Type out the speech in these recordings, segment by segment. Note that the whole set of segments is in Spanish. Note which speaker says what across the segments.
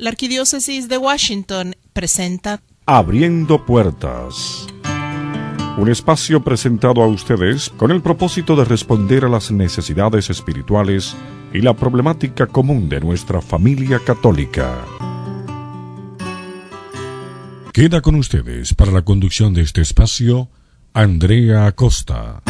Speaker 1: La Arquidiócesis de Washington presenta
Speaker 2: Abriendo Puertas, un espacio presentado a ustedes con el propósito de responder a las necesidades espirituales y la problemática común de nuestra familia católica. Queda con ustedes para la conducción de este espacio, Andrea Acosta.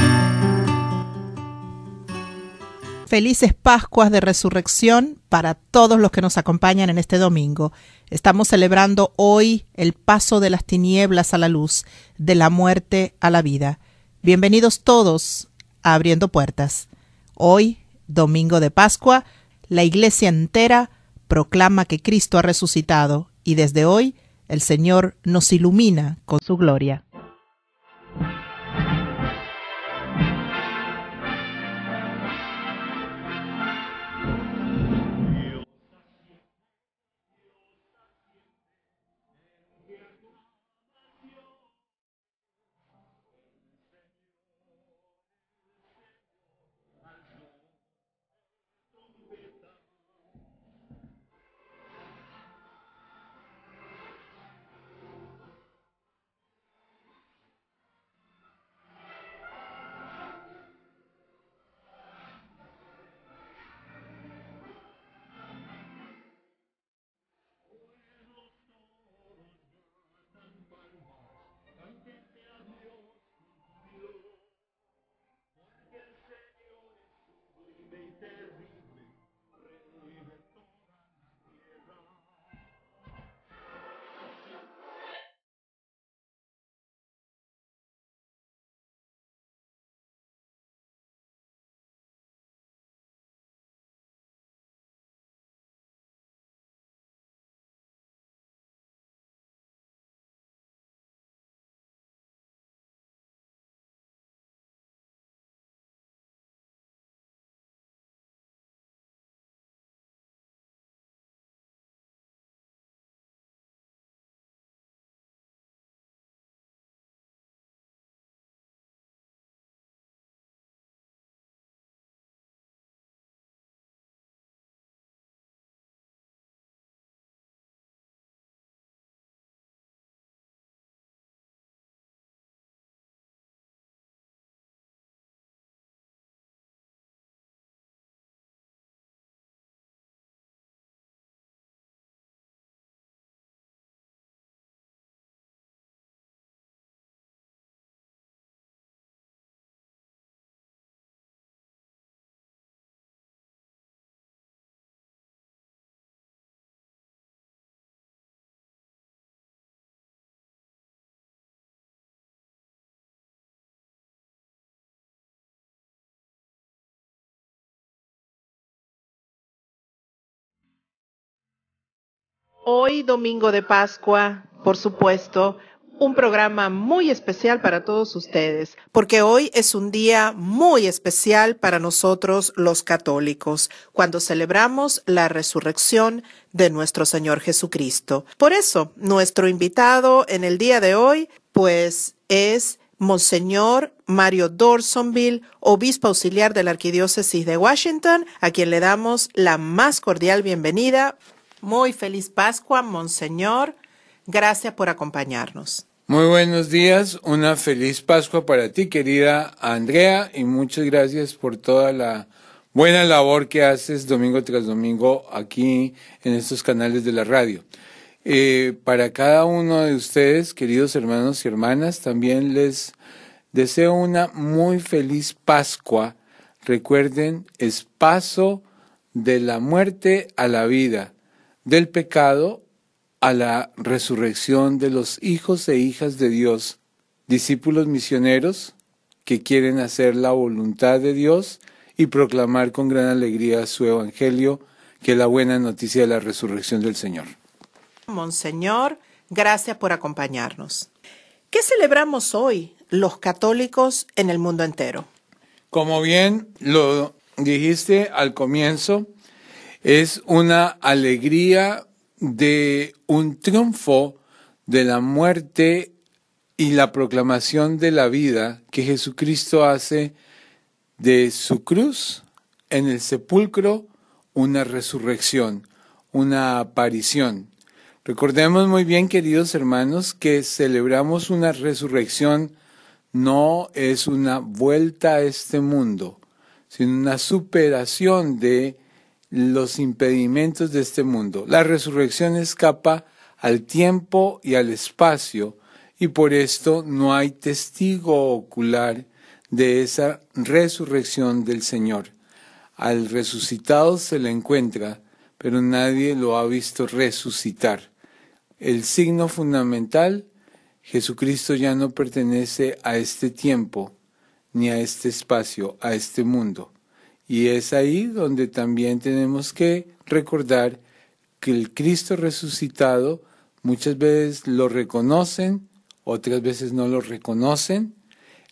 Speaker 1: Felices Pascuas de Resurrección para todos los que nos acompañan en este domingo. Estamos celebrando hoy el paso de las tinieblas a la luz, de la muerte a la vida. Bienvenidos todos a Abriendo Puertas. Hoy, domingo de Pascua, la Iglesia entera proclama que Cristo ha resucitado y desde hoy el Señor nos ilumina con su gloria. Hoy, domingo de Pascua, por supuesto, un programa muy especial para todos ustedes, porque hoy es un día muy especial para nosotros los católicos, cuando celebramos la resurrección de nuestro Señor Jesucristo. Por eso, nuestro invitado en el día de hoy, pues, es Monseñor Mario Dorsonville, obispo auxiliar de la Arquidiócesis de Washington, a quien le damos la más cordial bienvenida. Muy feliz Pascua, Monseñor. Gracias por acompañarnos.
Speaker 3: Muy buenos días, una feliz Pascua para ti, querida Andrea, y muchas gracias por toda la buena labor que haces domingo tras domingo aquí en estos canales de la radio. Para cada uno de ustedes, queridos hermanos y hermanas, también les deseo una muy feliz Pascua. Recuerden, es paso de la muerte a la vida, del pecado a la resurrección de los hijos e hijas de Dios, discípulos misioneros que quieren hacer la voluntad de Dios y proclamar con gran alegría su evangelio, que es la buena noticia de la resurrección del Señor.
Speaker 1: Monseñor, gracias por acompañarnos. ¿Qué celebramos hoy los católicos en el mundo entero?
Speaker 3: Como bien lo dijiste al comienzo, es una alegría de un triunfo de la muerte y la proclamación de la vida que Jesucristo hace de su cruz en el sepulcro, una resurrección una aparición. Recordemos muy bien, queridos hermanos, que celebramos una resurrección, no es una vuelta a este mundo, sino una superación de los impedimentos de este mundo. La resurrección escapa al tiempo y al espacio, y por esto no hay testigo ocular de esa resurrección del Señor. Al resucitado se le encuentra, pero nadie lo ha visto resucitar. El signo fundamental: Jesucristo ya no pertenece a este tiempo, ni a este espacio, a este mundo. Y es ahí donde también tenemos que recordar que el Cristo resucitado muchas veces lo reconocen, otras veces no lo reconocen.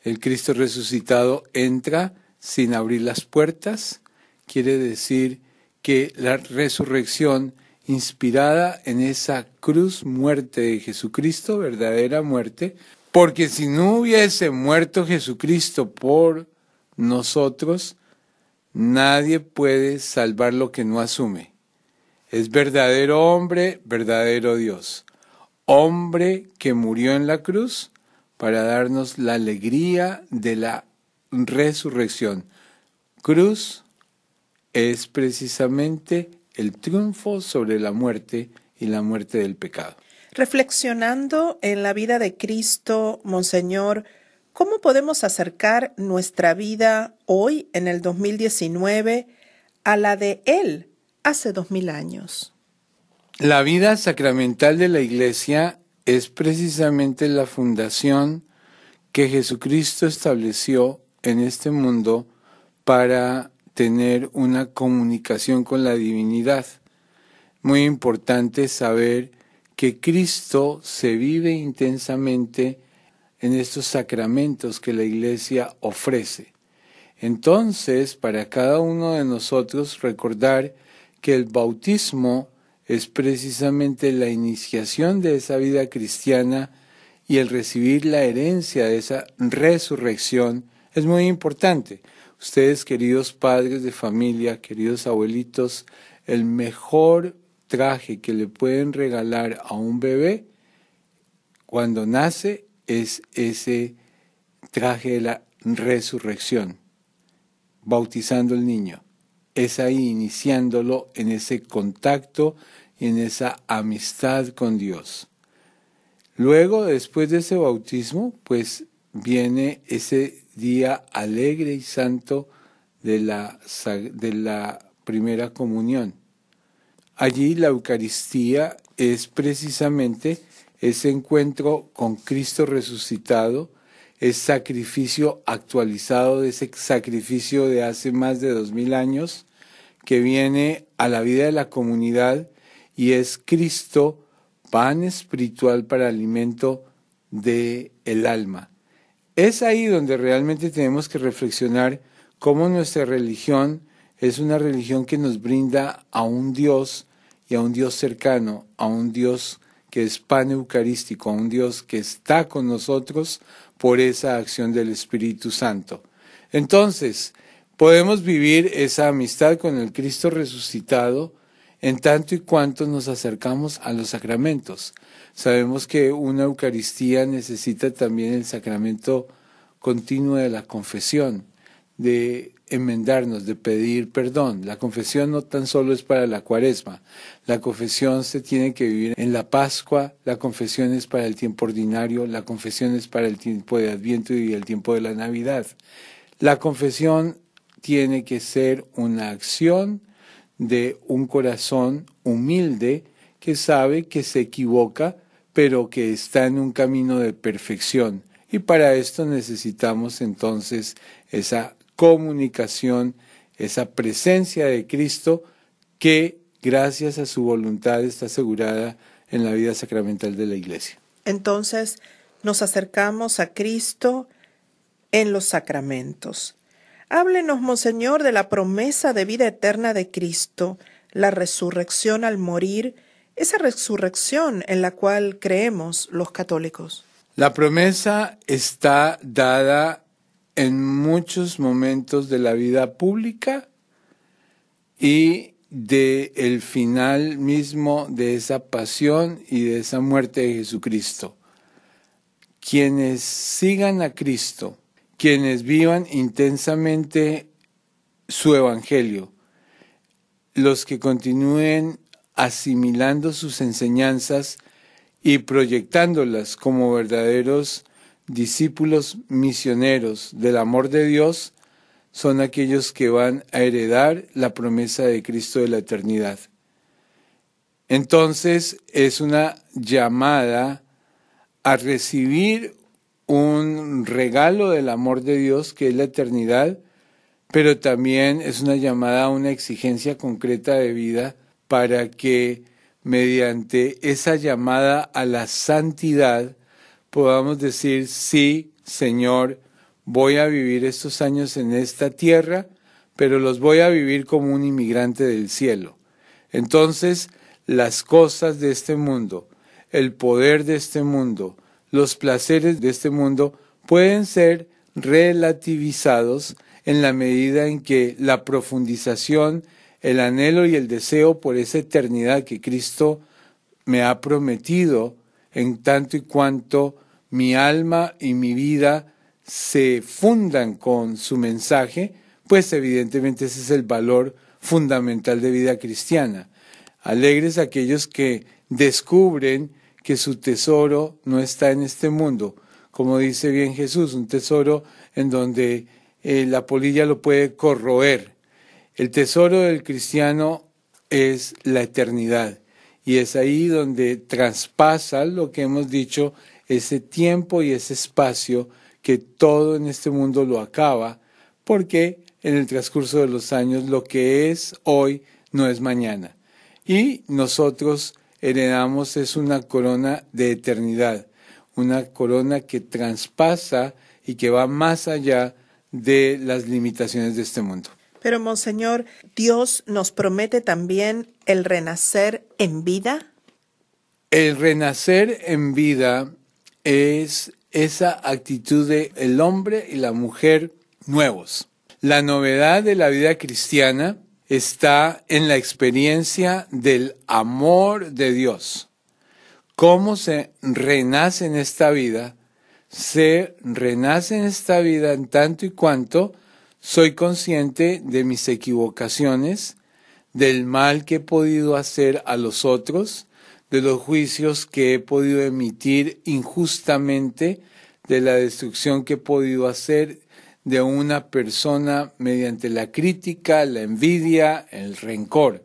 Speaker 3: El Cristo resucitado entra sin abrir las puertas. Quiere decir que la resurrección, inspirada en esa cruz muerte de Jesucristo, verdadera muerte, porque si no hubiese muerto Jesucristo por nosotros, nadie puede salvar lo que no asume. Es verdadero hombre, verdadero Dios. Hombre que murió en la cruz para darnos la alegría de la resurrección. Cruz es precisamente el triunfo sobre la muerte y la muerte del pecado.
Speaker 1: Reflexionando en la vida de Cristo, Monseñor, ¿cómo podemos acercar nuestra vida hoy, en el 2019, a la de Él hace 2000 años?
Speaker 3: La vida sacramental de la Iglesia es precisamente la fundación que Jesucristo estableció en este mundo para tener una comunicación con la divinidad. Muy importante saber que Cristo se vive intensamente en estos sacramentos que la Iglesia ofrece. Entonces, para cada uno de nosotros recordar que el bautismo es precisamente la iniciación de esa vida cristiana y el recibir la herencia de esa resurrección es muy importante. Ustedes, queridos padres de familia, queridos abuelitos, el mejor traje que le pueden regalar a un bebé cuando nace es ese traje de la resurrección, bautizando al niño. Es ahí iniciándolo en ese contacto y en esa amistad con Dios. Luego, después de ese bautismo, pues viene ese día alegre y santo de la primera comunión. Allí la Eucaristía es precisamente ese encuentro con Cristo resucitado, es sacrificio actualizado de ese sacrificio de hace más de 2000 años que viene a la vida de la comunidad y es Cristo, pan espiritual para alimento del alma. Es ahí donde realmente tenemos que reflexionar cómo nuestra religión es una religión que nos brinda a un Dios y a un Dios cercano, a un Dios que es pan eucarístico, a un Dios que está con nosotros por esa acción del Espíritu Santo. Entonces, podemos vivir esa amistad con el Cristo resucitado en tanto y cuanto nos acercamos a los sacramentos. Sabemos que una Eucaristía necesita también el sacramento continuo de la confesión, de enmendarnos, de pedir perdón. La confesión no tan solo es para la Cuaresma, la confesión se tiene que vivir en la Pascua, la confesión es para el tiempo ordinario, la confesión es para el tiempo de Adviento y el tiempo de la Navidad. La confesión tiene que ser una acción de un corazón humilde que sabe que se equivoca, pero que está en un camino de perfección. Y para esto necesitamos entonces esa comunicación, esa presencia de Cristo que gracias a su voluntad está asegurada en la vida sacramental de la Iglesia.
Speaker 1: Entonces nos acercamos a Cristo en los sacramentos. Háblenos, Monseñor, de la promesa de vida eterna de Cristo, la resurrección al morir, esa resurrección en la cual creemos los católicos.
Speaker 3: La promesa está dada en muchos momentos de la vida pública y del final mismo de esa pasión y de esa muerte de Jesucristo. Quienes sigan a Cristo, quienes vivan intensamente su evangelio, los que continúen asimilando sus enseñanzas y proyectándolas como verdaderos discípulos misioneros del amor de Dios, son aquellos que van a heredar la promesa de Cristo de la eternidad. Entonces es una llamada a recibir un regalo del amor de Dios que es la eternidad, pero también es una llamada a una exigencia concreta de vida para que mediante esa llamada a la santidad podamos decir: sí, Señor, voy a vivir estos años en esta tierra, pero los voy a vivir como un inmigrante del cielo. Entonces, las cosas de este mundo, el poder de este mundo, los placeres de este mundo pueden ser relativizados en la medida en que la profundización, el anhelo y el deseo por esa eternidad que Cristo me ha prometido, en tanto y cuanto mi alma y mi vida se fundan con su mensaje, pues evidentemente ese es el valor fundamental de vida cristiana. Alegres aquellos que descubren que su tesoro no está en este mundo, como dice bien Jesús, un tesoro en donde la polilla lo puede corroer. El tesoro del cristiano es la eternidad, y es ahí donde traspasa lo que hemos dicho, ese tiempo y ese espacio que todo en este mundo lo acaba, porque en el transcurso de los años lo que es hoy no es mañana. Y nosotros heredamos es una corona de eternidad, una corona que traspasa y que va más allá de las limitaciones de este mundo.
Speaker 1: Pero, Monseñor, ¿Dios nos promete también el renacer en vida?
Speaker 3: El renacer en vida es esa actitud de el hombre y la mujer nuevos. La novedad de la vida cristiana está en la experiencia del amor de Dios. ¿Cómo se renace en esta vida? Se renace en esta vida en tanto y cuanto soy consciente de mis equivocaciones, del mal que he podido hacer a los otros, de los juicios que he podido emitir injustamente, de la destrucción que he podido hacer de una persona mediante la crítica, la envidia, el rencor.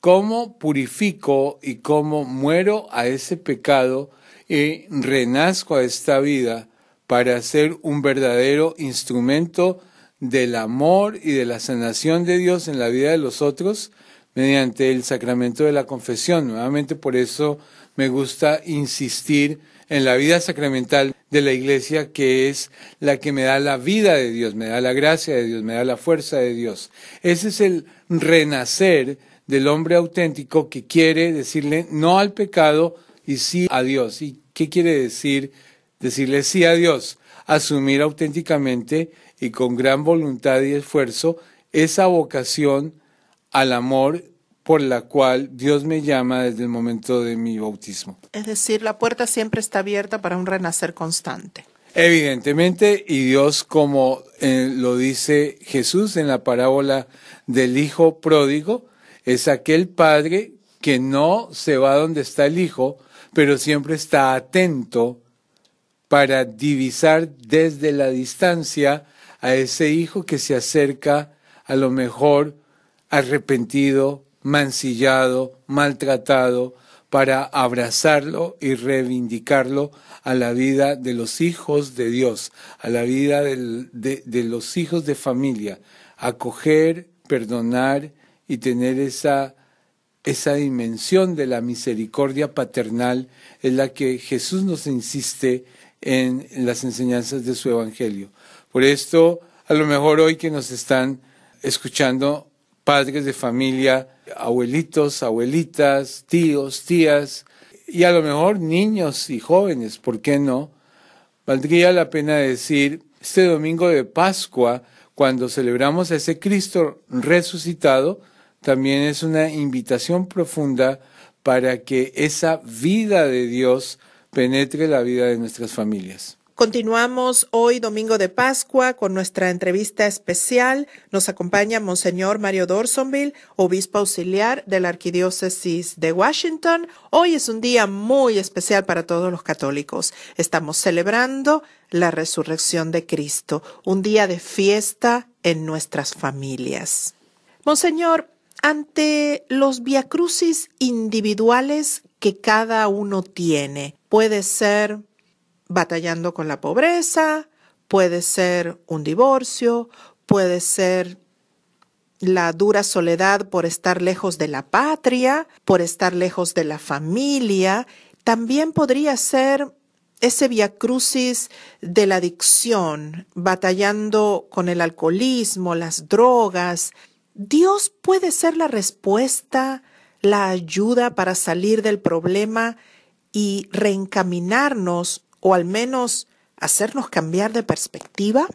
Speaker 3: ¿Cómo purifico y cómo muero a ese pecado y renazco a esta vida para ser un verdadero instrumento del amor y de la sanación de Dios en la vida de los otros mediante el sacramento de la confesión? Nuevamente, por eso me gusta insistir en la vida sacramental de la Iglesia, que es la que me da la vida de Dios, me da la gracia de Dios, me da la fuerza de Dios. Ese es el renacer del hombre auténtico que quiere decirle no al pecado y sí a Dios. ¿Y qué quiere decir decirle sí a Dios? Asumir auténticamente y con gran voluntad y esfuerzo esa vocación al amor por la cual Dios me llama desde el momento de mi bautismo.
Speaker 1: Es decir, la puerta siempre está abierta para un renacer constante.
Speaker 3: Evidentemente, y Dios, como lo dice Jesús en la parábola del hijo pródigo, es aquel padre que no se va donde está el hijo, pero siempre está atento para divisar desde la distancia a ese hijo que se acerca, a lo mejor arrepentido, mancillado, maltratado, para abrazarlo y reivindicarlo a la vida de los hijos de Dios, a la vida de los hijos de familia, acoger, perdonar y tener esa dimensión de la misericordia paternal en la que Jesús nos insiste en las enseñanzas de su Evangelio. Por esto, a lo mejor hoy que nos están escuchando padres de familia, abuelitos, abuelitas, tíos, tías, y a lo mejor niños y jóvenes, ¿por qué no? Valdría la pena decir, este domingo de Pascua, cuando celebramos a ese Cristo resucitado, también es una invitación profunda para que esa vida de Dios penetre la vida de nuestras familias.
Speaker 1: Continuamos hoy, domingo de Pascua, con nuestra entrevista especial. Nos acompaña Monseñor Mario Dorsonville, obispo auxiliar de la Arquidiócesis de Washington. Hoy es un día muy especial para todos los católicos. Estamos celebrando la resurrección de Cristo, un día de fiesta en nuestras familias. Monseñor, ante los viacrucis individuales que cada uno tiene, puede ser batallando con la pobreza, puede ser un divorcio, puede ser la dura soledad por estar lejos de la patria, por estar lejos de la familia. También podría ser ese viacrucis de la adicción, batallando con el alcoholismo, las drogas. ¿Dios puede ser la respuesta, la ayuda para salir del problema y reencaminarnos, o al menos hacernos cambiar de perspectiva?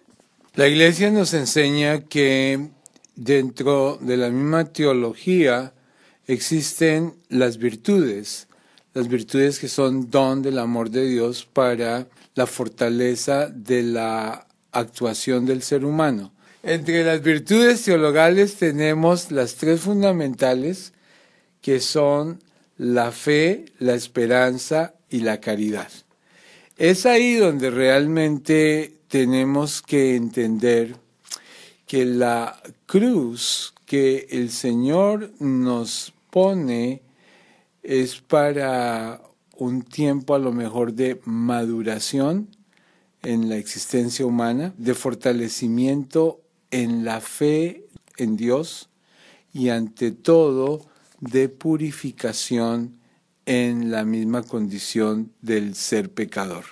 Speaker 3: La Iglesia nos enseña que dentro de la misma teología existen las virtudes que son don del amor de Dios para la fortaleza de la actuación del ser humano. Entre las virtudes teologales tenemos las tres fundamentales, que son la fe, la esperanza y la caridad. Es ahí donde realmente tenemos que entender que la cruz que el Señor nos pone es para un tiempo a lo mejor de maduración en la existencia humana, de fortalecimiento en la fe en Dios y ante todo de purificación en la misma condición del ser pecador.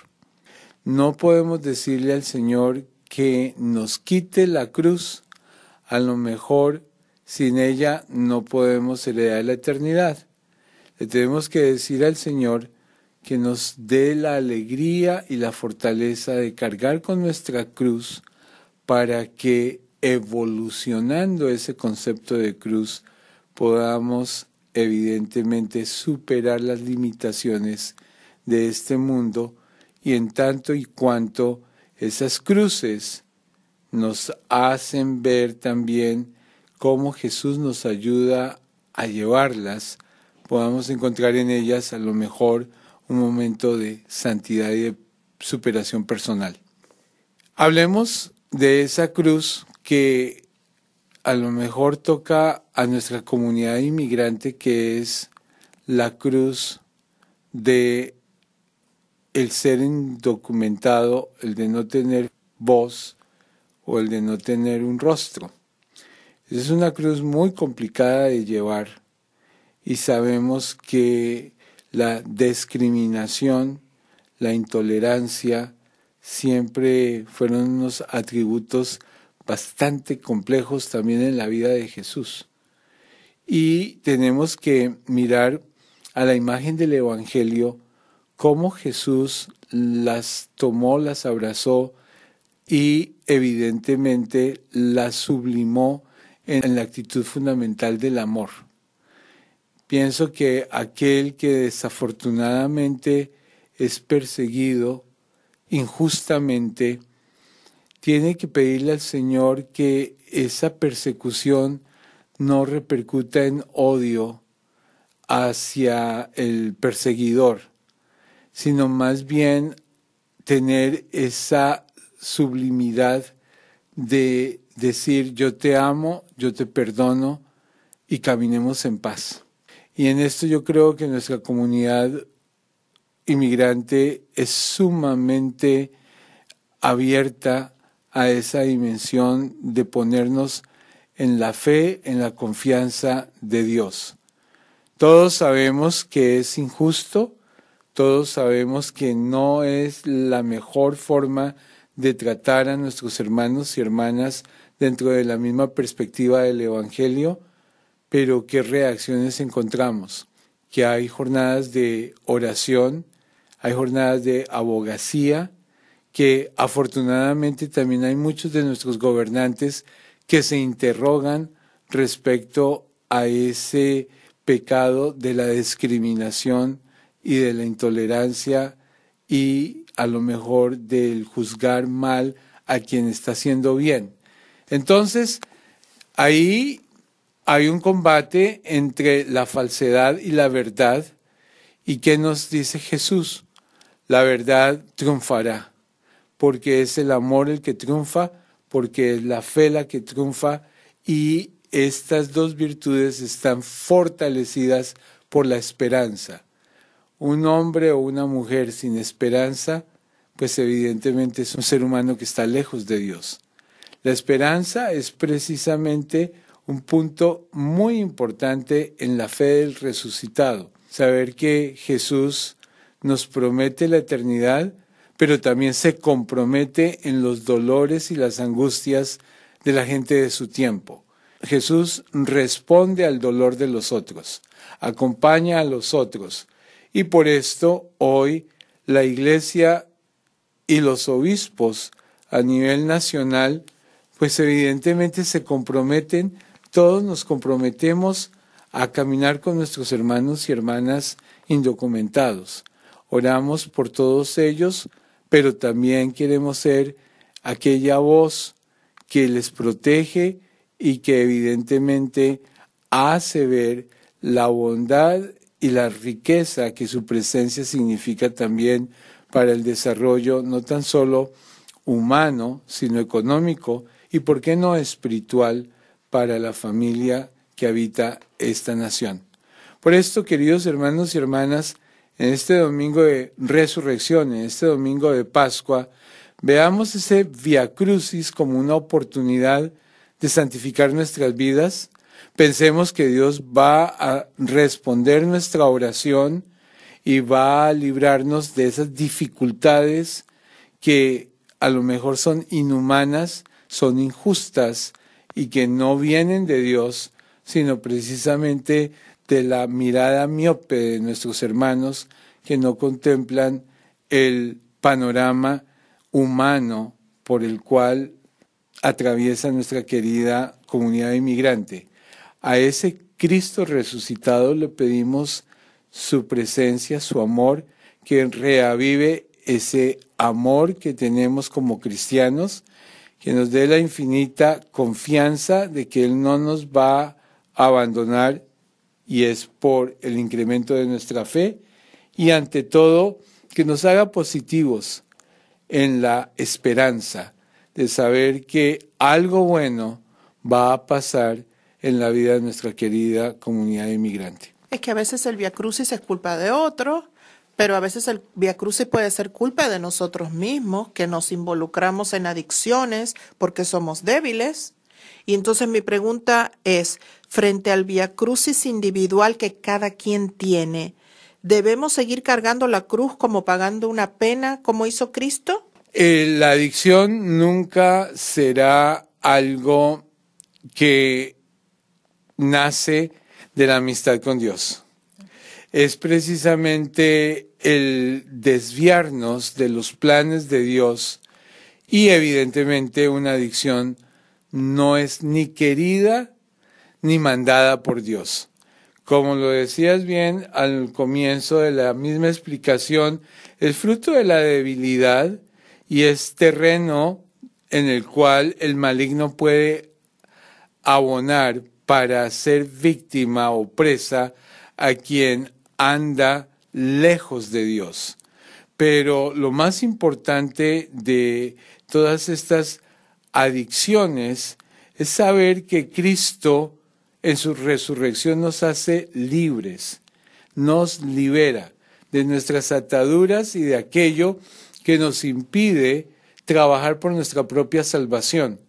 Speaker 3: No podemos decirle al Señor que nos quite la cruz. A lo mejor sin ella no podemos heredar la eternidad. Le tenemos que decir al Señor que nos dé la alegría y la fortaleza de cargar con nuestra cruz para que, evolucionando ese concepto de cruz, podamos evidentemente superar las limitaciones de este mundo, y en tanto y cuanto esas cruces nos hacen ver también cómo Jesús nos ayuda a llevarlas, podamos encontrar en ellas a lo mejor un momento de santidad y de superación personal. Hablemos de esa cruz que a lo mejor toca a nuestra comunidad inmigrante, que es la cruz de el ser indocumentado, el de no tener voz o el de no tener un rostro. Es una cruz muy complicada de llevar y sabemos que la discriminación, la intolerancia siempre fueron unos atributos bastante complejos también en la vida de Jesús. Y tenemos que mirar a la imagen del Evangelio, cómo Jesús las tomó, las abrazó y evidentemente las sublimó en la actitud fundamental del amor. Pienso que aquel que desafortunadamente es perseguido injustamente, tiene que pedirle al Señor que esa persecución no repercuta en odio hacia el perseguidor, sino más bien tener esa sublimidad de decir: yo te amo, yo te perdono y caminemos en paz. Y en esto yo creo que nuestra comunidad inmigrante es sumamente abierta a esa dimensión de ponernos en la fe, en la confianza de Dios. Todos sabemos que es injusto, todos sabemos que no es la mejor forma de tratar a nuestros hermanos y hermanas dentro de la misma perspectiva del Evangelio, pero ¿qué reacciones encontramos? Que hay jornadas de oración, hay jornadas de abogacía, que afortunadamente también hay muchos de nuestros gobernantes que se interrogan respecto a ese pecado de la discriminación y de la intolerancia y a lo mejor del juzgar mal a quien está haciendo bien. Entonces, ahí hay un combate entre la falsedad y la verdad. ¿Y qué nos dice Jesús? La verdad triunfará, porque es el amor el que triunfa, porque es la fe la que triunfa, y estas dos virtudes están fortalecidas por la esperanza. Un hombre o una mujer sin esperanza, pues evidentemente es un ser humano que está lejos de Dios. La esperanza es precisamente un punto muy importante en la fe del resucitado. Saber que Jesús nos promete la eternidad, pero también se compromete en los dolores y las angustias de la gente de su tiempo. Jesús responde al dolor de los otros, acompaña a los otros, y por esto hoy la Iglesia y los obispos a nivel nacional, pues evidentemente se comprometen, todos nos comprometemos a caminar con nuestros hermanos y hermanas indocumentados. Oramos por todos ellos, pero también queremos ser aquella voz que les protege y que evidentemente hace ver la bondad y la riqueza que su presencia significa también para el desarrollo no tan solo humano, sino económico y, por qué no, espiritual para la familia que habita esta nación. Por esto, queridos hermanos y hermanas, en este domingo de resurrección, en este domingo de Pascua, veamos ese Via Crucis como una oportunidad de santificar nuestras vidas. Pensemos que Dios va a responder nuestra oración y va a librarnos de esas dificultades que a lo mejor son inhumanas, son injustas y que no vienen de Dios, sino precisamente de la mirada miope de nuestros hermanos que no contemplan el panorama humano por el cual atraviesa nuestra querida comunidad inmigrante. A ese Cristo resucitado le pedimos su presencia, su amor, que reavive ese amor que tenemos como cristianos, que nos dé la infinita confianza de que Él no nos va a abandonar, y es por el incremento de nuestra fe, y ante todo que nos haga positivos en la esperanza de saber que algo bueno va a pasar en la vida de nuestra querida comunidad inmigrante.
Speaker 1: Es que a veces el Via Crucis es culpa de otro, pero a veces el Via Crucis puede ser culpa de nosotros mismos, que nos involucramos en adicciones porque somos débiles. Y entonces mi pregunta es, frente al Via Crucis individual que cada quien tiene, ¿debemos seguir cargando la cruz como pagando una pena como hizo Cristo?
Speaker 3: La adicción nunca será algo que nace de la amistad con Dios. Es precisamente el desviarnos de los planes de Dios, y evidentemente una adicción no es ni querida ni mandada por Dios. Como lo decías bien al comienzo de la misma explicación, es fruto de la debilidad y es terreno en el cual el maligno puede abonar para ser víctima o presa a quien anda lejos de Dios. Pero lo más importante de todas estas adicciones es saber que Cristo en su resurrección nos hace libres, nos libera de nuestras ataduras y de aquello que nos impide trabajar por nuestra propia salvación.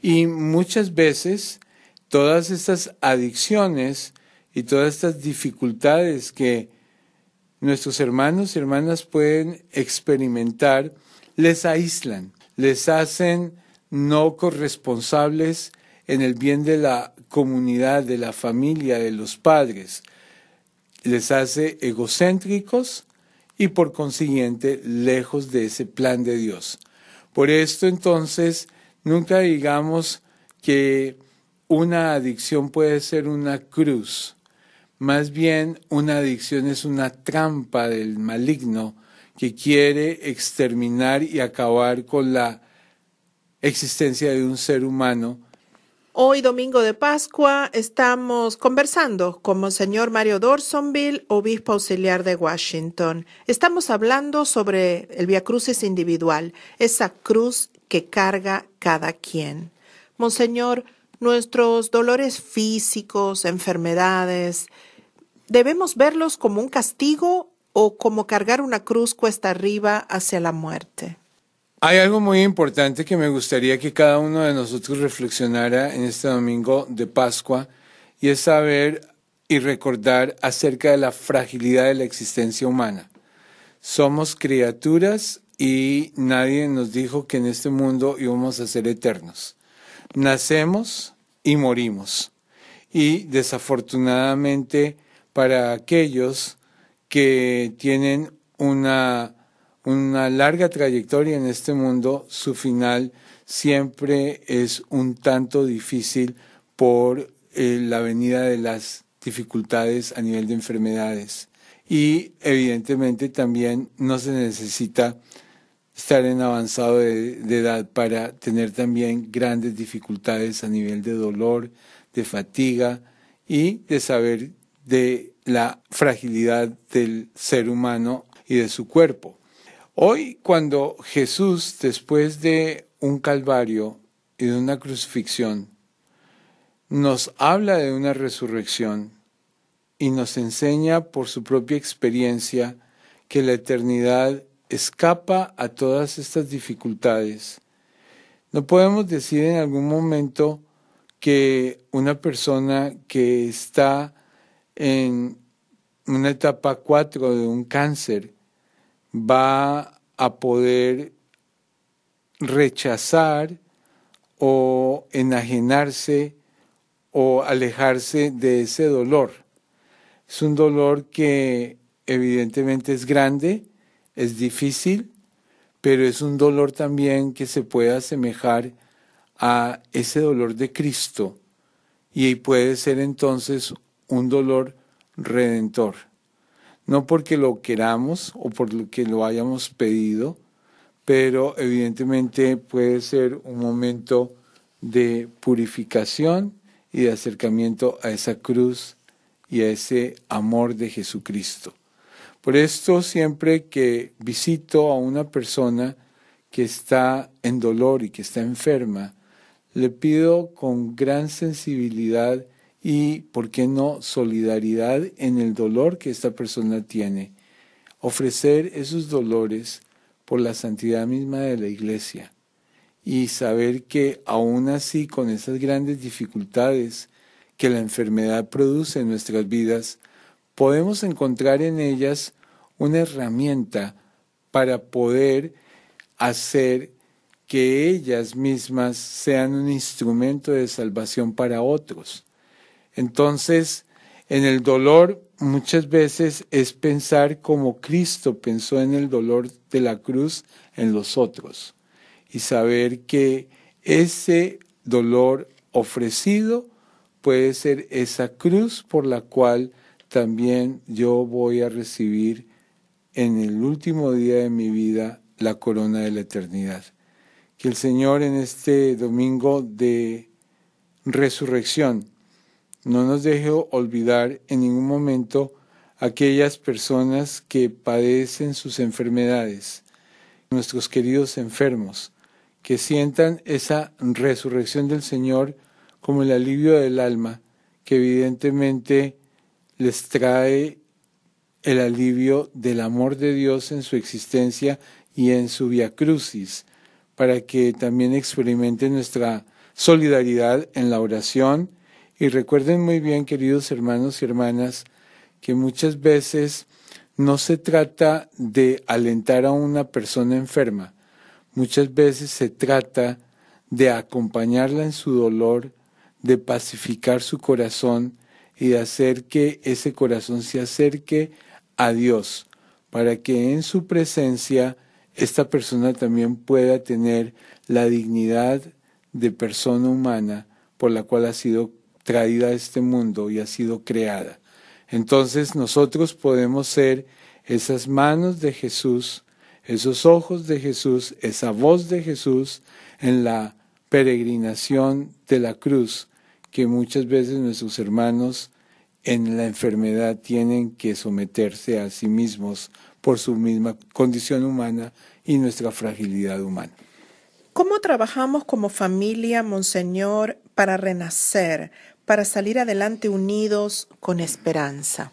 Speaker 3: Y muchas veces todas estas adicciones y todas estas dificultades que nuestros hermanos y hermanas pueden experimentar les aíslan, les hacen no corresponsables en el bien de la comunidad, de la familia, de los padres. Les hace egocéntricos y por consiguiente lejos de ese plan de Dios. Por esto entonces nunca digamos que una adicción puede ser una cruz. Más bien, una adicción es una trampa del maligno que quiere exterminar y acabar con la existencia de un ser humano.
Speaker 1: Hoy, domingo de Pascua, estamos conversando con Monseñor Mario Dorsonville, obispo auxiliar de Washington. Estamos hablando sobre el Vía Crucis individual, esa cruz que carga cada quien. Monseñor, nuestros dolores físicos, enfermedades, ¿debemos verlos como un castigo o como cargar una cruz cuesta arriba hacia la muerte?
Speaker 3: Hay algo muy importante que me gustaría que cada uno de nosotros reflexionara en este domingo de Pascua, y es saber y recordar acerca de la fragilidad de la existencia humana. Somos criaturas y nadie nos dijo que en este mundo íbamos a ser eternos. Nacemos y morimos. Y desafortunadamente para aquellos que tienen una larga trayectoria en este mundo, su final siempre es un tanto difícil por la venida de las dificultades a nivel de enfermedades. Y evidentemente también no se necesita estar en avanzado de edad para tener también grandes dificultades a nivel de dolor, de fatiga y de saber de la fragilidad del ser humano y de su cuerpo. Hoy, cuando Jesús, después de un calvario y de una crucifixión, nos habla de una resurrección y nos enseña por su propia experiencia que la eternidad escapa a todas estas dificultades, no podemos decir en algún momento que una persona que está en una etapa 4 de un cáncer va a poder rechazar o enajenarse o alejarse de ese dolor. Es un dolor que evidentemente es grande, es difícil, pero es un dolor también que se puede asemejar a ese dolor de Cristo y puede ser entonces un dolor redentor. No porque lo queramos o porque lo hayamos pedido, pero evidentemente puede ser un momento de purificación y de acercamiento a esa cruz y a ese amor de Jesucristo. Por esto, siempre que visito a una persona que está en dolor y que está enferma, le pido con gran sensibilidad y, ¿por qué no?, solidaridad en el dolor que esta persona tiene. Ofrecer esos dolores por la santidad misma de la Iglesia y saber que aún así, con esas grandes dificultades que la enfermedad produce en nuestras vidas, podemos encontrar en ellas una herramienta para poder hacer que ellas mismas sean un instrumento de salvación para otros. Entonces, en el dolor muchas veces es pensar como Cristo pensó en el dolor de la cruz en los otros y saber que ese dolor ofrecido puede ser esa cruz por la cual también yo voy a recibir en el último día de mi vida la corona de la eternidad. Que el Señor en este domingo de resurrección no nos deje olvidar en ningún momento aquellas personas que padecen sus enfermedades, nuestros queridos enfermos, que sientan esa resurrección del Señor como el alivio del alma, que evidentemente les trae el alivio del amor de Dios en su existencia y en su Vía Crucis, para que también experimenten nuestra solidaridad en la oración. Y recuerden muy bien, queridos hermanos y hermanas, que muchas veces no se trata de alentar a una persona enferma, muchas veces se trata de acompañarla en su dolor, de pacificar su corazón y de hacer que ese corazón se acerque a Dios, para que en su presencia esta persona también pueda tener la dignidad de persona humana, por la cual ha sido traída a este mundo y ha sido creada. Entonces nosotros podemos ser esas manos de Jesús, esos ojos de Jesús, esa voz de Jesús en la peregrinación de la cruz, que muchas veces nuestros hermanos en la enfermedad tienen que someterse a sí mismos por su misma condición humana y nuestra fragilidad humana.
Speaker 1: ¿Cómo trabajamos como familia, Monseñor, para renacer, para salir adelante unidos con esperanza?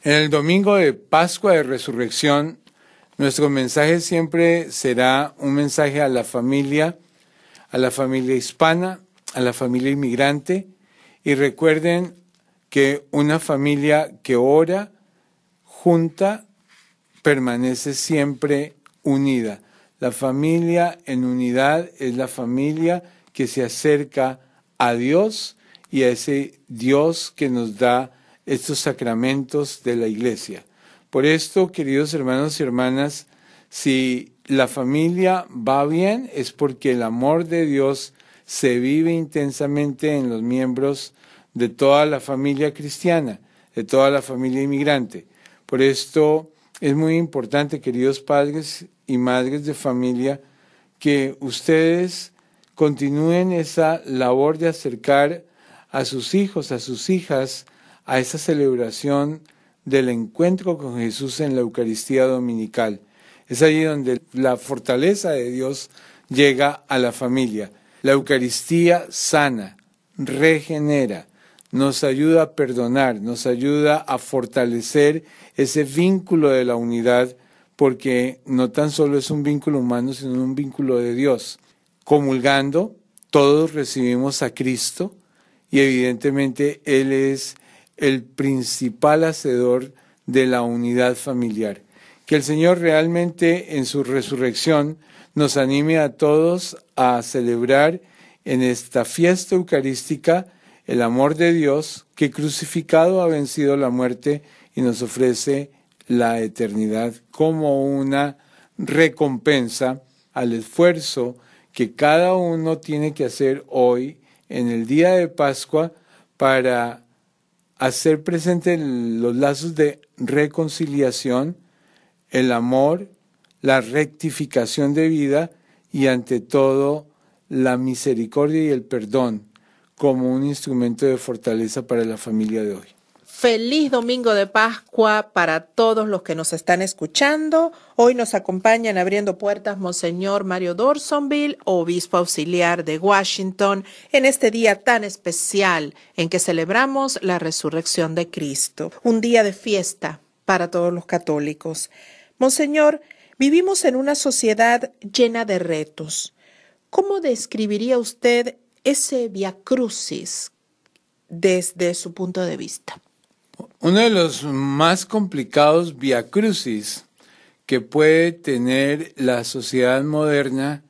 Speaker 3: En el domingo de Pascua de Resurrección, nuestro mensaje siempre será un mensaje a la familia hispana, a la familia inmigrante, y recuerden que una familia que ora junta permanece siempre unida. La familia en unidad es la familia que se acerca a Dios y a ese Dios que nos da estos sacramentos de la Iglesia. Por esto, queridos hermanos y hermanas, si la familia va bien es porque el amor de Dios se vive intensamente en los miembros de toda la familia cristiana, de toda la familia inmigrante. Por esto es muy importante, queridos padres y madres de familia, que ustedes continúen esa labor de acercar a sus hijos, a sus hijas, a esa celebración del encuentro con Jesús en la Eucaristía Dominical. Es ahí donde la fortaleza de Dios llega a la familia. La Eucaristía sana, regenera, nos ayuda a perdonar, nos ayuda a fortalecer ese vínculo de la unidad, porque no tan solo es un vínculo humano, sino un vínculo de Dios. Comulgando, todos recibimos a Cristo y evidentemente Él es el principal hacedor de la unidad familiar. Que el Señor realmente en su resurrección nos anime a todos a celebrar en esta fiesta eucarística el amor de Dios, que crucificado ha vencido la muerte y nos ofrece la eternidad como una recompensa al esfuerzo que cada uno tiene que hacer hoy en el día de Pascua para hacer presente los lazos de reconciliación, el amor, la rectificación de vida y ante todo la misericordia y el perdón como un instrumento de fortaleza para la familia de hoy.
Speaker 1: Feliz domingo de Pascua para todos los que nos están escuchando. Hoy nos acompañan abriendo puertas Monseñor Mario Dorsonville, obispo auxiliar de Washington, en este día tan especial en que celebramos la resurrección de Cristo. Un día de fiesta para todos los católicos. Monseñor, vivimos en una sociedad llena de retos. ¿Cómo describiría usted ese viacrucis desde su punto de vista?
Speaker 3: Uno de los más complicados viacrucis que puede tener la sociedad moderna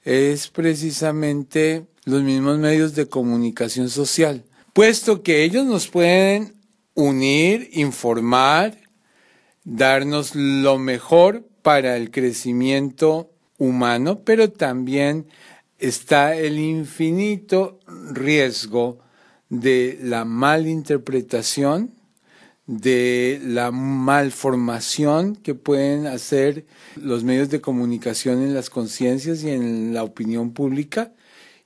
Speaker 3: es precisamente los mismos medios de comunicación social, puesto que ellos nos pueden unir, informar, darnos lo mejor para el crecimiento humano, pero también está el infinito riesgo de la malinterpretación, de la malformación que pueden hacer los medios de comunicación en las conciencias y en la opinión pública,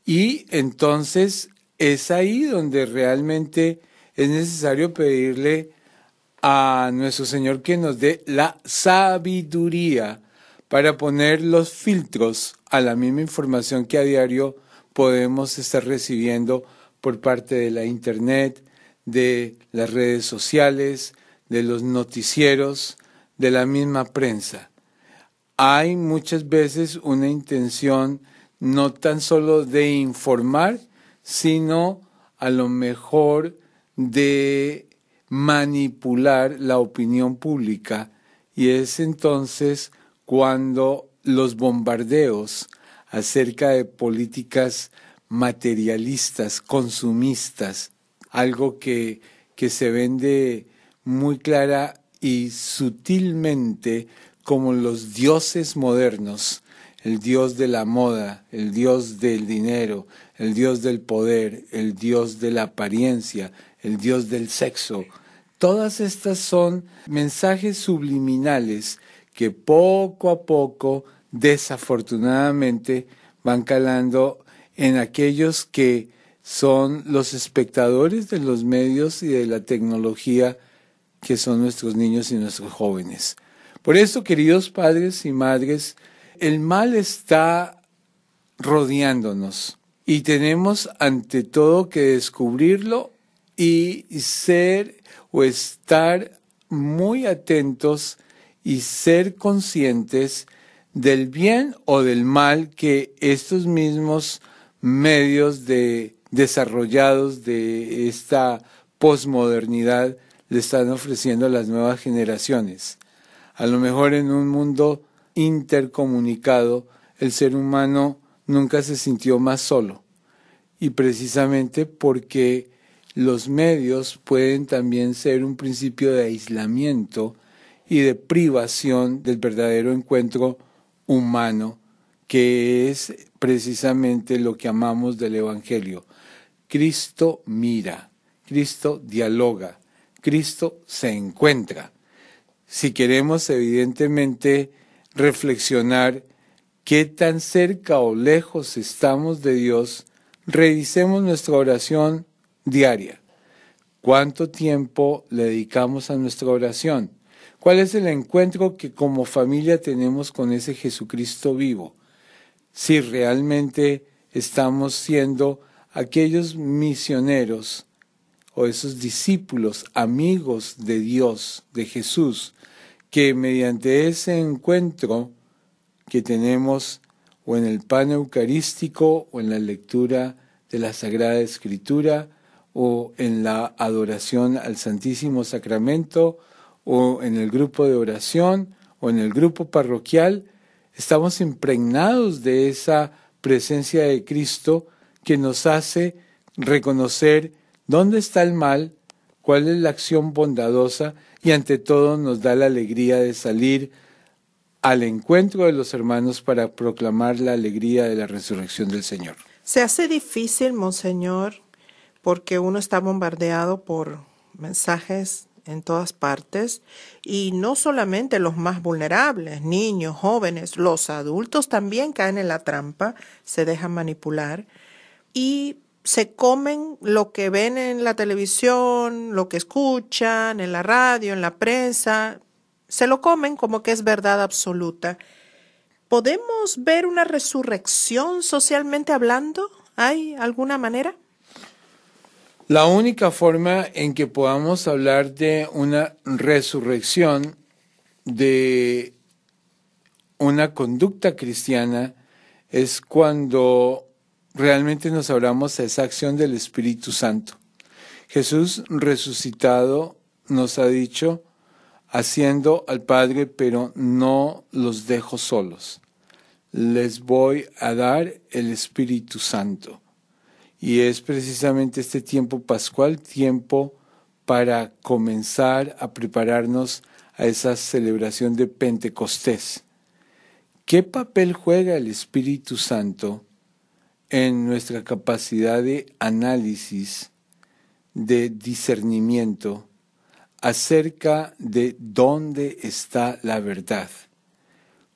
Speaker 3: y entonces es ahí donde realmente es necesario pedirle a nuestro Señor que nos dé la sabiduría para poner los filtros a la misma información que a diario podemos estar recibiendo por parte de la Internet, de las redes sociales, de los noticieros, de la misma prensa. Hay muchas veces una intención no tan solo de informar, sino a lo mejor de manipular la opinión pública, y es entonces cuando los bombardeos acerca de políticas materialistas, consumistas, algo que se vende muy clara y sutilmente como los dioses modernos, el Dios de la moda, el Dios del dinero, el Dios del poder, el Dios de la apariencia, el Dios del sexo. Todas estas son mensajes subliminales que poco a poco, desafortunadamente, van calando en aquellos que son los espectadores de los medios y de la tecnología, que son nuestros niños y nuestros jóvenes. Por eso, queridos padres y madres, el mal está rodeándonos y tenemos ante todo que descubrirlo y ser o estar muy atentos y ser conscientes del bien o del mal que estos mismos medios desarrollados de esta posmodernidad le están ofreciendo a las nuevas generaciones. A lo mejor en un mundo intercomunicado, el ser humano nunca se sintió más solo, y precisamente porque los medios pueden también ser un principio de aislamiento y de privación del verdadero encuentro humano, que es precisamente lo que amamos del Evangelio. Cristo mira, Cristo dialoga, Cristo se encuentra. Si queremos evidentemente reflexionar qué tan cerca o lejos estamos de Dios, revisemos nuestra oración diaria. ¿Cuánto tiempo le dedicamos a nuestra oración? ¿Cuál es el encuentro que como familia tenemos con ese Jesucristo vivo? Si realmente estamos siendo aquellos misioneros o esos discípulos, amigos de Dios, de Jesús, que mediante ese encuentro que tenemos o en el pan eucarístico o en la lectura de la Sagrada Escritura o en la adoración al Santísimo Sacramento o en el grupo de oración o en el grupo parroquial, estamos impregnados de esa presencia de Cristo que nos hace reconocer dónde está el mal, cuál es la acción bondadosa y ante todo nos da la alegría de salir al encuentro de los hermanos para proclamar la alegría de la resurrección del Señor.
Speaker 1: Se hace difícil, Monseñor, porque uno está bombardeado por mensajes en todas partes y no solamente los más vulnerables, niños, jóvenes, los adultos también caen en la trampa, se dejan manipular y se comen lo que ven en la televisión, lo que escuchan, en la radio, en la prensa, se lo comen como que es verdad absoluta. ¿Podemos ver una resurrección socialmente hablando? ¿Hay alguna manera?
Speaker 3: La única forma en que podamos hablar de una resurrección de una conducta cristiana es cuando realmente nos abramos a esa acción del Espíritu Santo. Jesús resucitado nos ha dicho, haciendo al Padre, pero no los dejo solos. Les voy a dar el Espíritu Santo. Y es precisamente este tiempo pascual, tiempo para comenzar a prepararnos a esa celebración de Pentecostés. ¿Qué papel juega el Espíritu Santo en nuestra capacidad de análisis, de discernimiento acerca de dónde está la verdad?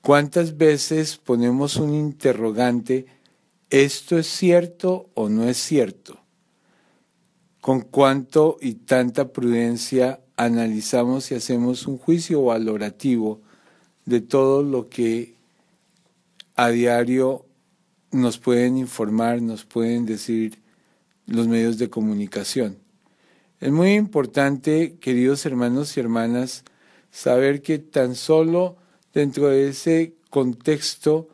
Speaker 3: ¿Cuántas veces ponemos un interrogante? ¿Esto es cierto o no es cierto? ¿Con cuánto y tanta prudencia analizamos y hacemos un juicio valorativo de todo lo que a diario nos pueden informar, nos pueden decir los medios de comunicación? Es muy importante, queridos hermanos y hermanas, saber que tan solo dentro de ese contexto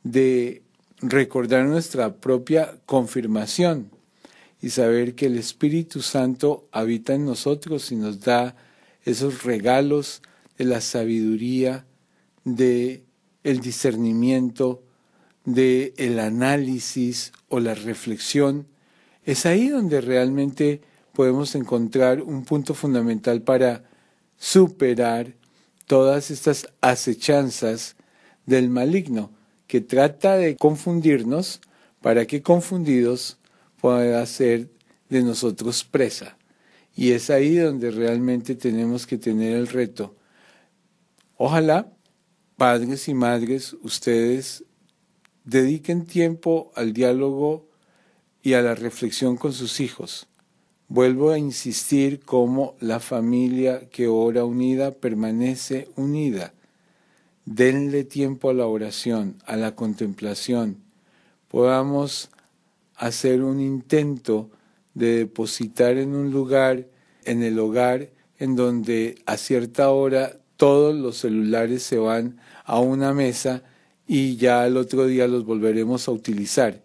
Speaker 3: de recordar nuestra propia confirmación y saber que el Espíritu Santo habita en nosotros y nos da esos regalos de la sabiduría, de el discernimiento, de el análisis o la reflexión, es ahí donde realmente podemos encontrar un punto fundamental para superar todas estas acechanzas del maligno, que trata de confundirnos para que confundidos pueda ser de nosotros presa. Y es ahí donde realmente tenemos que tener el reto. Ojalá, padres y madres, ustedes dediquen tiempo al diálogo y a la reflexión con sus hijos. Vuelvo a insistir cómo la familia que ora unida permanece unida. Denle tiempo a la oración, a la contemplación. Podamos hacer un intento de depositar en un lugar, en el hogar, en donde a cierta hora todos los celulares se van a una mesa y ya al otro día los volveremos a utilizar.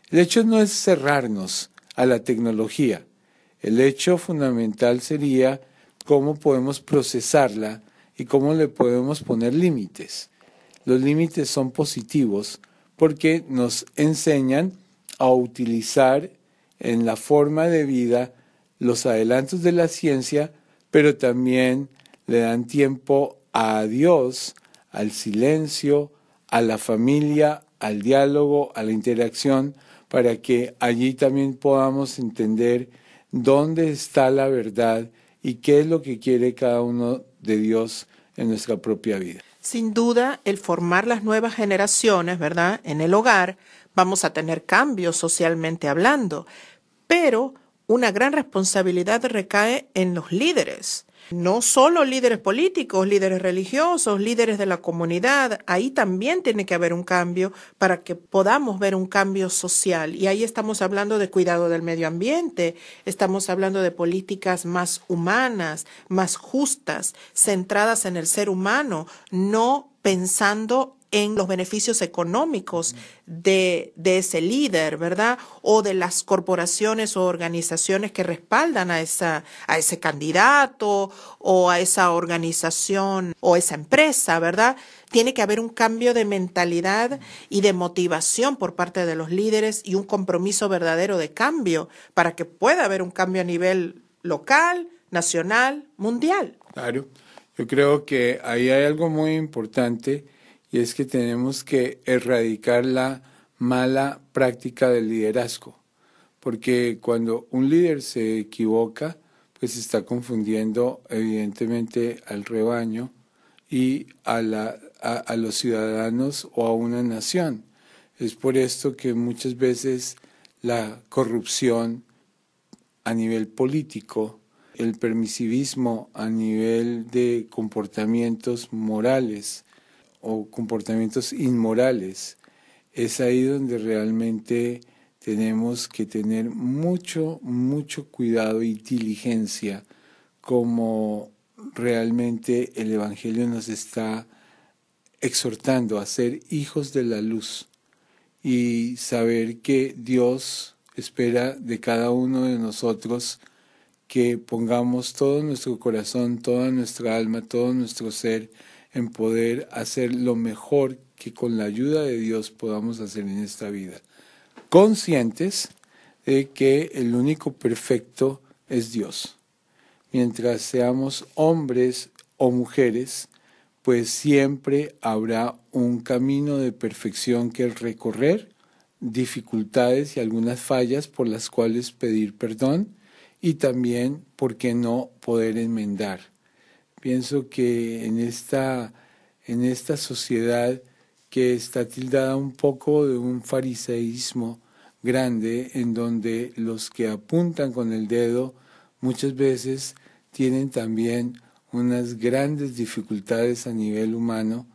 Speaker 3: El hecho no es cerrarnos a la tecnología. El hecho fundamental sería cómo podemos procesarla y cómo le podemos poner límites. Los límites son positivos porque nos enseñan a utilizar en la forma de vida los adelantos de la ciencia, pero también le dan tiempo a Dios, al silencio, a la familia, al diálogo, a la interacción, para que allí también podamos entender dónde está la verdad y qué es lo que quiere cada uno de Dios en nuestra propia vida.
Speaker 1: Sin duda, el formar las nuevas generaciones, ¿verdad?, en el hogar, vamos a tener cambios socialmente hablando, pero una gran responsabilidad recae en los líderes. No solo líderes políticos, líderes religiosos, líderes de la comunidad, ahí también tiene que haber un cambio para que podamos ver un cambio social. Y ahí estamos hablando de cuidado del medio ambiente, estamos hablando de políticas más humanas, más justas, centradas en el ser humano, no pensando en los beneficios económicos de ese líder, ¿verdad? O de las corporaciones o organizaciones que respaldan a ese candidato o a esa organización o esa empresa, ¿verdad? Tiene que haber un cambio de mentalidad y de motivación por parte de los líderes y un compromiso verdadero de cambio para que pueda haber un cambio a nivel local, nacional, mundial.
Speaker 3: Claro, yo creo que ahí hay algo muy importante y es que tenemos que erradicar la mala práctica del liderazgo, porque cuando un líder se equivoca, pues está confundiendo evidentemente al rebaño y a los ciudadanos o a una nación. Es por esto que muchas veces la corrupción a nivel político, el permisivismo a nivel de comportamientos morales o comportamientos inmorales, es ahí donde realmente tenemos que tener mucho cuidado y diligencia, como realmente el Evangelio nos está exhortando a ser hijos de la luz y saber que Dios espera de cada uno de nosotros que pongamos todo nuestro corazón, toda nuestra alma, todo nuestro ser en poder hacer lo mejor que con la ayuda de Dios podamos hacer en esta vida. Conscientes de que el único perfecto es Dios. Mientras seamos hombres o mujeres, pues siempre habrá un camino de perfección que recorrer, dificultades y algunas fallas por las cuales pedir perdón y también, ¿por qué no?, poder enmendar. Pienso que en esta sociedad que está tildada un poco de un fariseísmo grande, en donde los que apuntan con el dedo muchas veces tienen también unas grandes dificultades a nivel humano,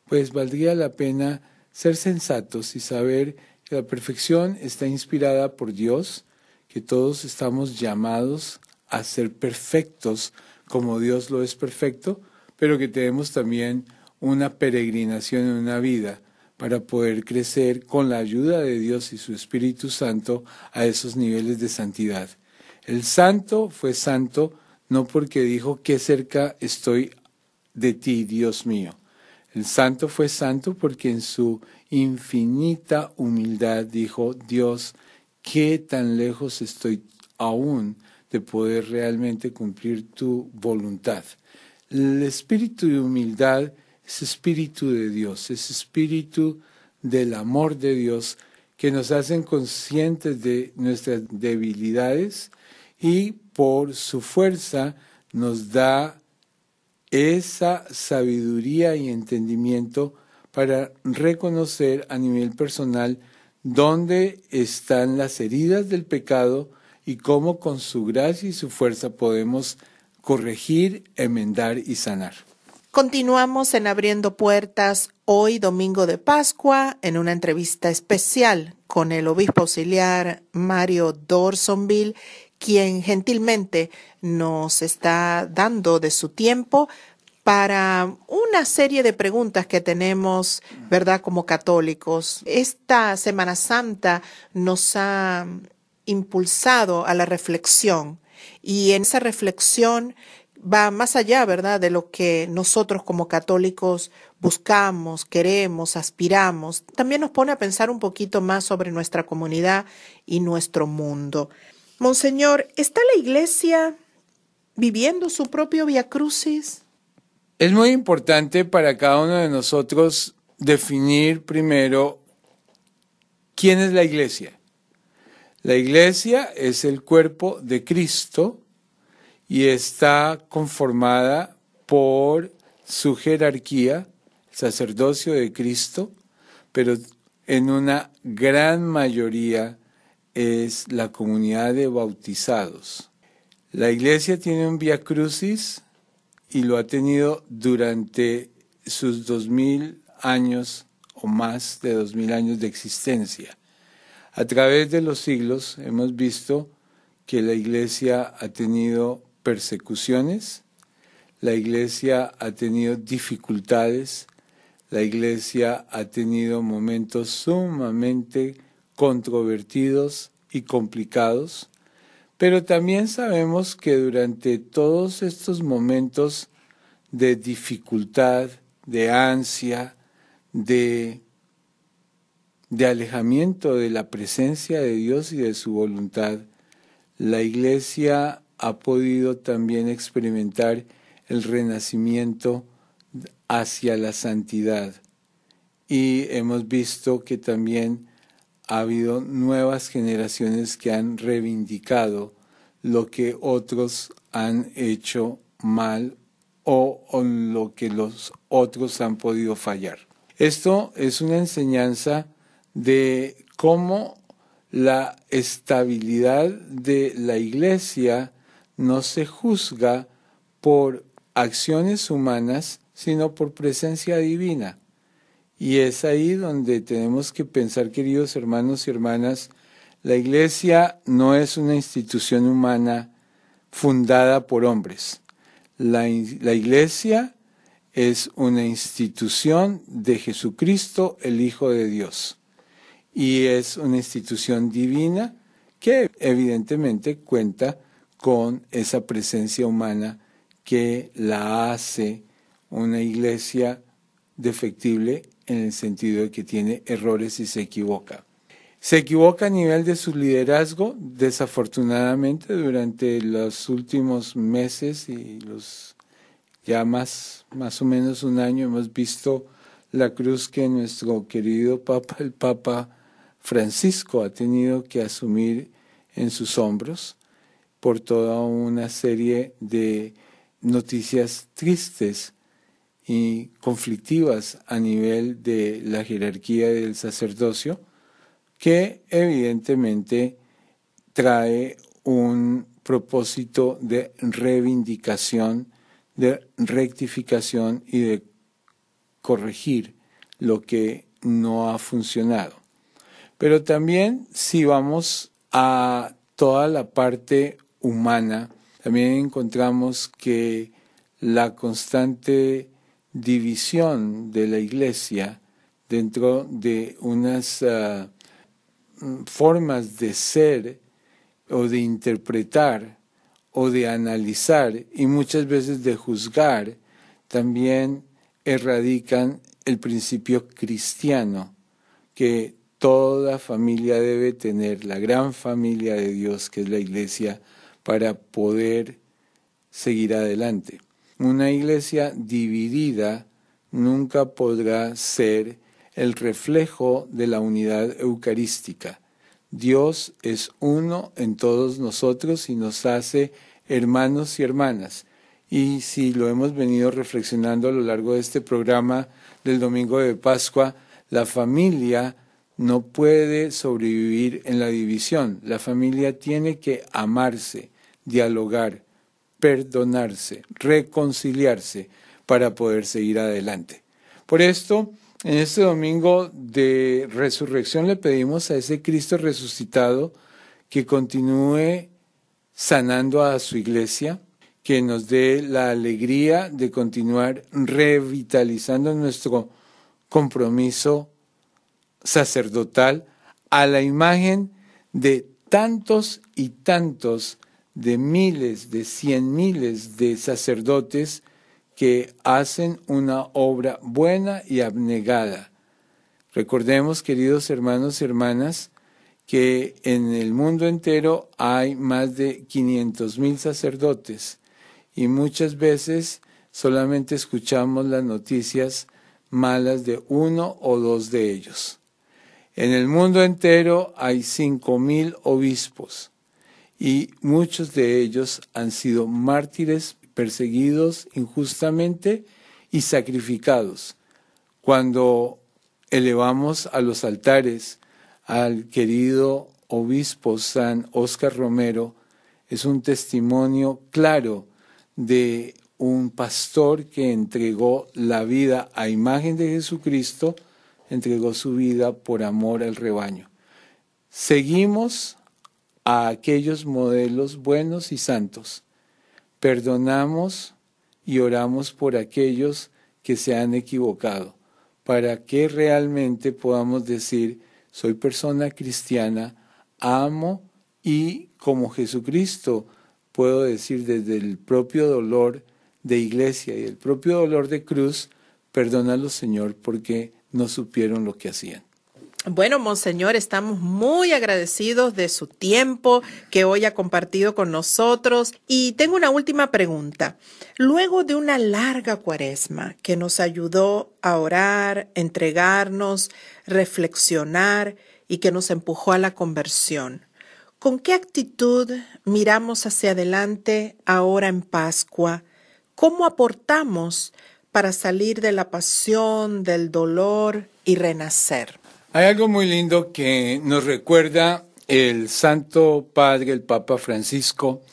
Speaker 3: pues valdría la pena ser sensatos y saber que la perfección está inspirada por Dios, que todos estamos llamados a ser perfectos como Dios lo es perfecto, pero que tenemos también una peregrinación en una vida para poder crecer con la ayuda de Dios y su Espíritu Santo a esos niveles de santidad. El santo fue santo no porque dijo qué cerca estoy de ti, Dios mío. El santo fue santo porque en su infinita humildad dijo, Dios, qué tan lejos estoy aún de poder realmente cumplir tu voluntad. El espíritu de humildad es espíritu de Dios, es espíritu del amor de Dios, que nos hacen conscientes de nuestras debilidades y por su fuerza nos da esa sabiduría y entendimiento para reconocer a nivel personal dónde están las heridas del pecado y cómo con su gracia y su fuerza podemos corregir, enmendar y sanar.
Speaker 1: Continuamos en Abriendo Puertas, hoy domingo de Pascua, en una entrevista especial con el obispo auxiliar Mario Dorsonville, quien gentilmente nos está dando de su tiempo para una serie de preguntas que tenemos, ¿verdad?, como católicos. Esta Semana Santa nos ha impulsado a la reflexión y en esa reflexión va más allá, ¿verdad?, de lo que nosotros como católicos buscamos, queremos, aspiramos. También nos pone a pensar un poquito más sobre nuestra comunidad y nuestro mundo. Monseñor, ¿está la Iglesia viviendo su propio Vía Crucis?
Speaker 3: Es muy importante para cada uno de nosotros definir primero quién es la Iglesia. La Iglesia es el cuerpo de Cristo y está conformada por su jerarquía, el sacerdocio de Cristo, pero en una gran mayoría es la comunidad de bautizados. La Iglesia tiene un Vía Crucis y lo ha tenido durante sus 2000 años o más de 2000 años de existencia. A través de los siglos hemos visto que la Iglesia ha tenido persecuciones, la Iglesia ha tenido dificultades, la Iglesia ha tenido momentos sumamente controvertidos y complicados, pero también sabemos que durante todos estos momentos de dificultad, de ansia, de alejamiento de la presencia de Dios y de su voluntad, la Iglesia ha podido también experimentar el renacimiento hacia la santidad. Y hemos visto que también ha habido nuevas generaciones que han reivindicado lo que otros han hecho mal o lo que los otros han podido fallar. Esto es una enseñanza de cómo la estabilidad de la Iglesia no se juzga por acciones humanas, sino por presencia divina. Y es ahí donde tenemos que pensar, queridos hermanos y hermanas, la Iglesia no es una institución humana fundada por hombres. La Iglesia es una institución de Jesucristo, el Hijo de Dios. Y es una institución divina que evidentemente cuenta con esa presencia humana que la hace una Iglesia defectible en el sentido de que tiene errores y se equivoca. Se equivoca a nivel de su liderazgo, desafortunadamente durante los últimos meses y los ya más o menos un año hemos visto la cruz que nuestro querido Papa, el Papa Francisco, ha tenido que asumir en sus hombros por toda una serie de noticias tristes y conflictivas a nivel de la jerarquía del sacerdocio, que evidentemente trae un propósito de reivindicación, de rectificación y de corregir lo que no ha funcionado. Pero también si vamos a toda la parte humana, también encontramos que la constante división de la Iglesia dentro de unas formas de ser o de interpretar o de analizar y muchas veces de juzgar, también erradican el principio cristiano que toda familia debe tener, la gran familia de Dios que es la Iglesia, para poder seguir adelante. Una Iglesia dividida nunca podrá ser el reflejo de la unidad eucarística. Dios es uno en todos nosotros y nos hace hermanos y hermanas. Y si lo hemos venido reflexionando a lo largo de este programa del Domingo de Pascua, la familia no puede sobrevivir en la división. La familia tiene que amarse, dialogar, perdonarse, reconciliarse para poder seguir adelante. Por esto, en este domingo de resurrección le pedimos a ese Cristo resucitado que continúe sanando a su iglesia, que nos dé la alegría de continuar revitalizando nuestro compromiso sacerdotal a la imagen de tantos y tantos, de miles, de 100,000 de sacerdotes que hacen una obra buena y abnegada. Recordemos, queridos hermanos y hermanas, que en el mundo entero hay más de 500,000 sacerdotes y muchas veces solamente escuchamos las noticias malas de 1 o 2 de ellos. En el mundo entero hay 5,000 obispos y muchos de ellos han sido mártires, perseguidos injustamente y sacrificados. Cuando elevamos a los altares al querido obispo San Óscar Romero, es un testimonio claro de un pastor que entregó la vida a imagen de Jesucristo, entregó su vida por amor al rebaño. Seguimos a aquellos modelos buenos y santos. Perdonamos y oramos por aquellos que se han equivocado, para que realmente podamos decir, soy persona cristiana, amo y como Jesucristo puedo decir desde el propio dolor de iglesia y el propio dolor de cruz, perdónalos, Señor, porque no supieron lo que hacían.
Speaker 1: Bueno, Monseñor, estamos muy agradecidos de su tiempo que hoy ha compartido con nosotros. Y tengo una última pregunta. Luego de una larga cuaresma que nos ayudó a orar, entregarnos, reflexionar y que nos empujó a la conversión, ¿con qué actitud miramos hacia adelante ahora en Pascua? ¿Cómo aportamos para salir de la pasión, del dolor y renacer?
Speaker 3: Hay algo muy lindo que nos recuerda el Santo Padre, el Papa Francisco,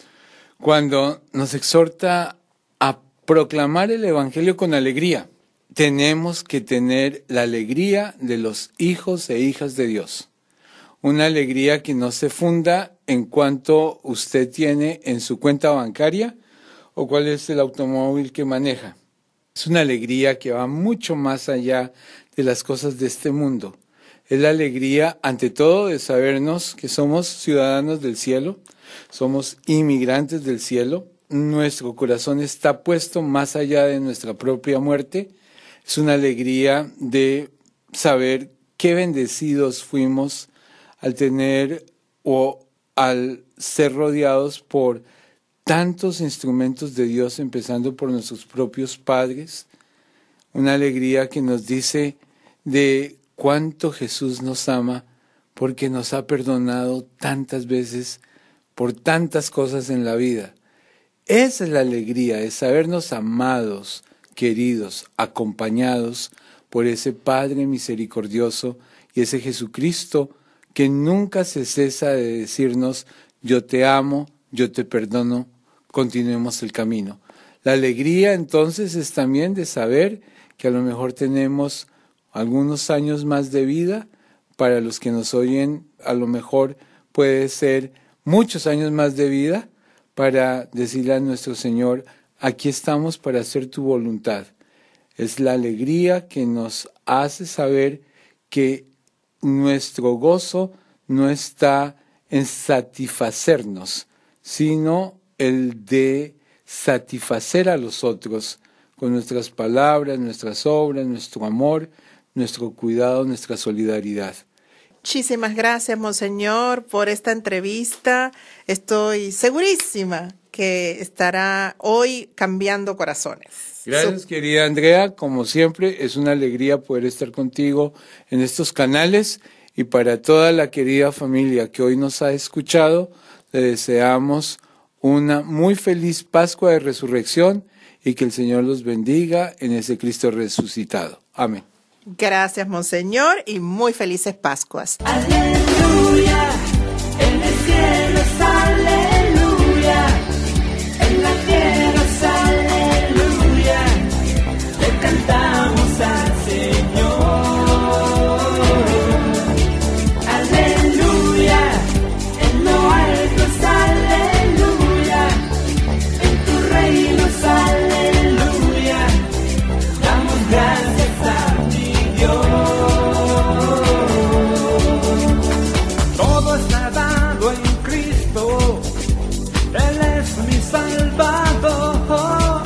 Speaker 3: cuando nos exhorta a proclamar el Evangelio con alegría. Tenemos que tener la alegría de los hijos e hijas de Dios. Una alegría que no se funda en cuanto usted tiene en su cuenta bancaria o cuál es el automóvil que maneja. Es una alegría que va mucho más allá de las cosas de este mundo. Es la alegría, ante todo, de sabernos que somos ciudadanos del cielo, somos inmigrantes del cielo, nuestro corazón está puesto más allá de nuestra propia muerte. Es una alegría de saber qué bendecidos fuimos al tener o al ser rodeados por tantos instrumentos de Dios, empezando por nuestros propios padres. Una alegría que nos dice de cuánto Jesús nos ama, porque nos ha perdonado tantas veces por tantas cosas en la vida. Esa es la alegría, de sabernos amados, queridos, acompañados por ese Padre misericordioso y ese Jesucristo que nunca se cesa de decirnos, yo te amo, yo te perdono, continuemos el camino. La alegría entonces es también de saber que a lo mejor tenemos algunos años más de vida. Para los que nos oyen, a lo mejor puede ser muchos años más de vida para decirle a nuestro Señor, aquí estamos para hacer tu voluntad. Es la alegría que nos hace saber que nuestro gozo no está en satisfacernos, sino el de satisfacer a los otros con nuestras palabras, nuestras obras, nuestro amor, nuestro cuidado, nuestra solidaridad.
Speaker 1: Muchísimas gracias, Monseñor, por esta entrevista. Estoy segurísima que estará hoy cambiando corazones.
Speaker 3: Gracias, querida Andrea. Como siempre, es una alegría poder estar contigo en estos canales. Y para toda la querida familia que hoy nos ha escuchado, le deseamos una muy feliz Pascua de Resurrección y que el Señor los bendiga en ese Cristo resucitado. Amén.
Speaker 1: Gracias, Monseñor, y muy felices Pascuas.
Speaker 4: Aleluya, en el cielo es aleluya, en la tierra es aleluya, le cantamos al Señor. Aleluya, en lo alto es aleluya, en tu reino es aleluya, damos gracias a ti, Dios. Todo está dado en Cristo, Él es mi Salvador,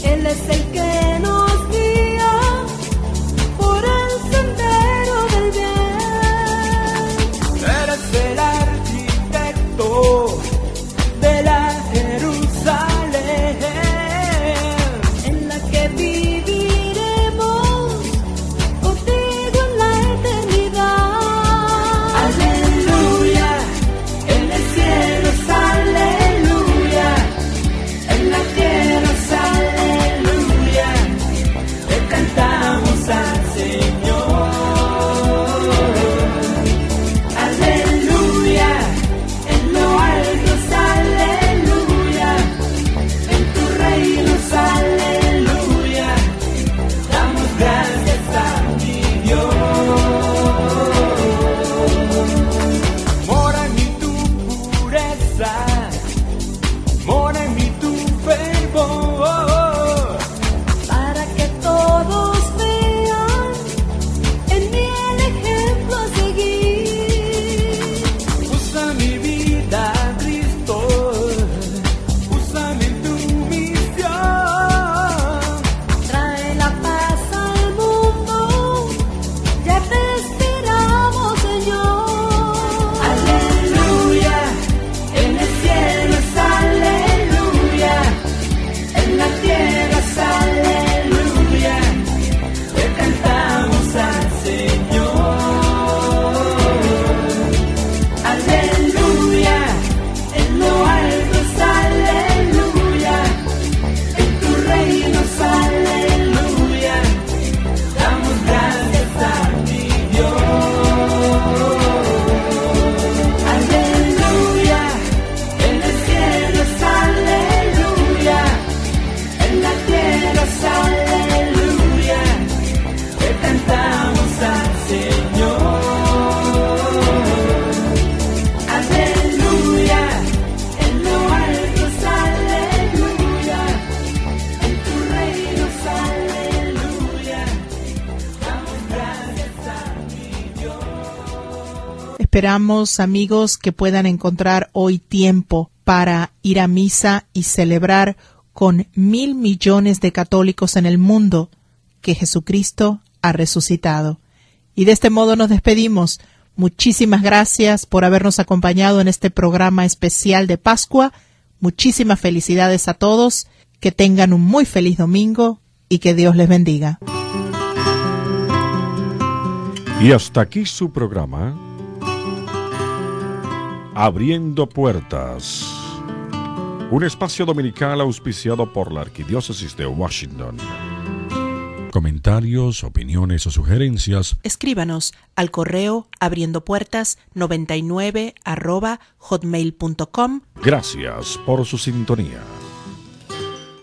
Speaker 4: Él es el que nos guía por el sendero del bien. Eres el arquitecto de la Jerusalén, en la que viviremos contigo en la eternidad. Aleluya, en el cielo es aleluya, en la tierra es aleluya, le cantamos al Señor. Aleluya, en lo alto es aleluya, en tu reino es aleluya, damos gracias a ti, Dios. Mora en mí tu pureza, mora en mí tu fervor, para que todos vean en mí el ejemplo a seguir. Usa mi vida, Cristo, úsame en tu misión. Trae la paz al mundo, ya te esperamos, Señor. Aleluya, en el cielo es aleluya, en la tierra es aleluya, le cantamos al Señor. Aleluya, en lo alto es aleluya, en tu reino es aleluya, damos gracias a ti, Dios. Aleluya, en el cielo es aleluya, en la tierra es aleluya, le cantamos al Señor. Aleluya, en lo alto es aleluya, en tu reino es aleluya, damos gracias a ti, Dios.
Speaker 1: Esperamos, amigos, que puedan encontrar hoy tiempo para ir a misa y celebrar con 1,000 millones de católicos en el mundo que Jesucristo ha resucitado. Y de este modo nos despedimos. Muchísimas gracias por habernos acompañado en este programa especial de Pascua. Muchísimas felicidades a todos. Que tengan un muy feliz domingo y que Dios les bendiga.
Speaker 2: Y hasta aquí su programa, Abriendo Puertas, un espacio dominical auspiciado por la Arquidiócesis de Washington. Comentarios, opiniones o sugerencias,
Speaker 1: Escríbanos al correo abriendopuertas99@hotmail.com.
Speaker 2: gracias por su sintonía.